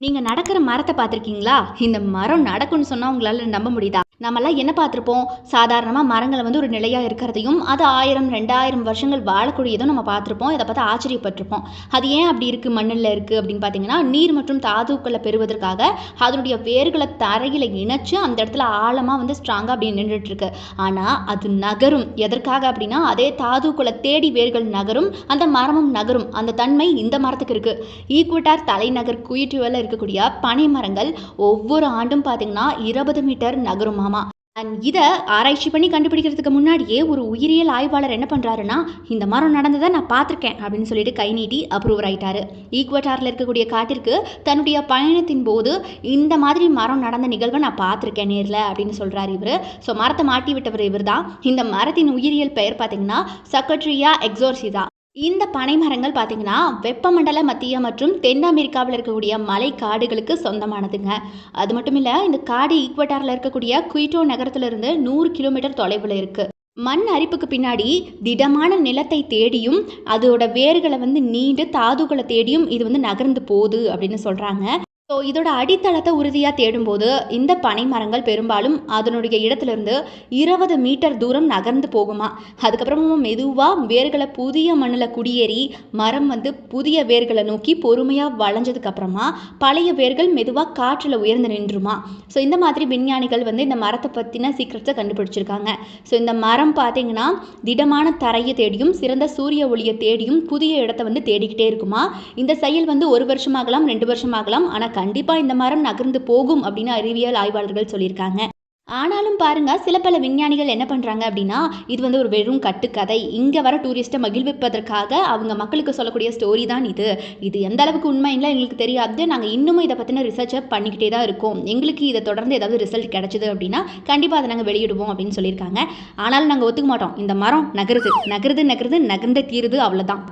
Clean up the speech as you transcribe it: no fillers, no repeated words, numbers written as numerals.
நீங்க நடக்கிற மரத்த பார்த்துருக்கீங்களா? இந்த மரம் நடக்கும்னு சொன்னா உங்களால நம்ப முடியுதா? நம்மலாம் என்ன பார்த்துருப்போம்? சாதாரணமா மரங்கள வந்து ஒரு நிலையா இருக்கிறதையும், அது 1000, 2000 வருஷங்கள் வாழக்கூடியதும் நம்ம பார்த்துருப்போம். இத பார்த்து ஆச்சரியப்பட்டுருப்போம். அது ஏன் அப்படி இருக்கு? மண்ணுல இருக்கு அப்படின்னு பார்த்தீங்கன்னா, நீர் மற்றும் தாதுக்கள பெறுவதற்காக அதனுடைய வேர்கள தரையில இணைச்சு, அந்த இடத்துல ஆழமா வந்து ஸ்ட்ராங்கா அப்படி நின்னுட்டு இருக்கு. ஆனா, அது நகரும். எதற்காக அப்படின்னா, அதே தாதுக்கள தேடி வேர்கள் நகரும். அந்த மரமும் நகரும். அந்த தன்மை இந்த மரத்துக்கு இருக்கு. ஈக்வெடார் தலைநகர் குயிட்டுவல இருக்கக்கூடிய பனை மரங்கள் ஒவ்வொரு ஆண்டும் பார்த்தீங்கன்னா 20 மீட்டர் நகருமாமா. இத ஆராய்ச்சி பண்ணி கண்டுபிடிக்கிறதுக்கு முன்னாடியே ஒரு உயிரியல் ஆய்வாளர் என்ன பண்றாருன்னா, இந்த மரம் நடந்ததை நான் பார்த்துருக்கேன் அப்படின்னு சொல்லிட்டு கை நீட்டி அப்ரூவர் ஆயிட்டாரு. ஈக்வெடார்ல இருக்கக்கூடிய காட்டிற்கு தன்னுடைய பயணத்தின் போது இந்த மாதிரி மரம் நடந்த நிகழ்வை நான் பார்த்துருக்கேன் நேர்ல அப்படின்னு சொல்றாரு இவரு. ஸோ மரத்தை மாட்டி விட்டவர் இவர் தான். இந்த மரத்தின் உயிரியல் பெயர் பார்த்தீங்கன்னா சக்கட்ரியா எக்ஸோர்சிதா. இந்த பனை மரங்கள் பார்த்தீங்கன்னா வெப்பமண்டல மத்திய மற்றும் தென் அமெரிக்காவில் இருக்கக்கூடிய மலை காடுகளுக்கு சொந்தமானதுங்க. அது மட்டும் இல்லை, இந்த காடு ஈக்வெடாரில் இருக்கக்கூடிய குயிட்டோ நகரத்திலிருந்து 100 கிலோமீட்டர் தொலைவில் இருக்கு. மண் அரிப்புக்கு பின்னாடி திடமான நிலத்தை தேடியும் அதோட வேர்களை வந்து நீண்டு தாதுகளை தேடியும் இது வந்து நகர்ந்து போகுது அப்படின்னு சொல்றாங்க. ஸோ இதோட அடித்தளத்தை உறுதியாக தேடும்போது இந்த பனை மரங்கள் பெரும்பாலும் அதனுடைய இடத்துலேருந்து 20 மீட்டர் தூரம் நகர்ந்து போகுமா. அதுக்கப்புறமும் மெதுவாக வேர்களை புதிய மண்ணில் குடியேறி மரம் வந்து புதிய வேர்களை நோக்கி பொறுமையாக வளைஞ்சதுக்கு அப்புறமா பழைய வேர்கள் மெதுவாக காற்றில் உயர்ந்து நின்றுமா. ஸோ இந்த மாதிரி விஞ்ஞானிகள் வந்து இந்த மரத்தை பற்றின சீக்கிரத்தை கண்டுபிடிச்சிருக்காங்க. ஸோ இந்த மரம் பார்த்தீங்கன்னா திடமான தரையை தேடியும் சிறந்த சூரிய ஒளியை தேடியும் புதிய இடத்த வந்து தேடிக்கிட்டே இருக்குமா. இந்த செயல் வந்து 1 வருஷமாகலாம் 2 வருஷமாகலாம், ஆனால் கண்டிப்பாக இந்த மரம் நகர்ந்து போகும் அப்படின்னு அறிவியல் ஆய்வாளர்கள் சொல்லியிருக்காங்க. ஆனாலும் பாருங்க, சில பல விஞ்ஞானிகள் என்ன பண்றாங்க அப்படின்னா, இது வந்து ஒரு வெறும் கட்டுக்கதை, இங்க வர டூரிஸ்ட்டை மகிழ்விப்பதற்காக அவங்க மக்களுக்கு சொல்லக்கூடிய ஸ்டோரி தான் இது. இது எந்த அளவுக்கு உண்மைன்னு எங்களுக்கு தெரியாது. நாங்கள் இன்னமும் இதை பற்றின ரிசர்ச்சை பண்ணிக்கிட்டே தான் இருக்கோம். எங்களுக்கு இதை தொடர்ந்து ஏதாவது ரிசல்ட் கிடைச்சது அப்படின்னா கண்டிப்பாக அதை நாங்கள் வெளியிடுவோம் அப்படின்னு சொல்லியிருக்காங்க. ஆனாலும் நாங்கள் ஒத்துக்க மாட்டோம். இந்த மரம் நகருது நகருது நகருது நகர்ந்து தீருது, அவ்வளோதான்.